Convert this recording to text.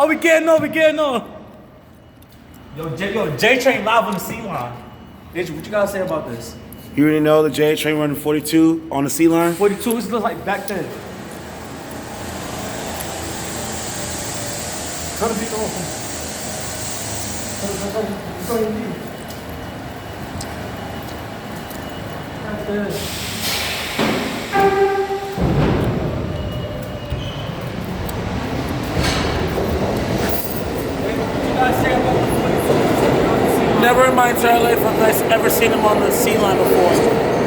Oh, we getting on. Yo, J Train live on the C line. What you gotta say about this? You already know the J Train running 42 on the C line? 42, this looks like back then. Turn the beat off. Never in my entire life have I ever seen him on the C line before.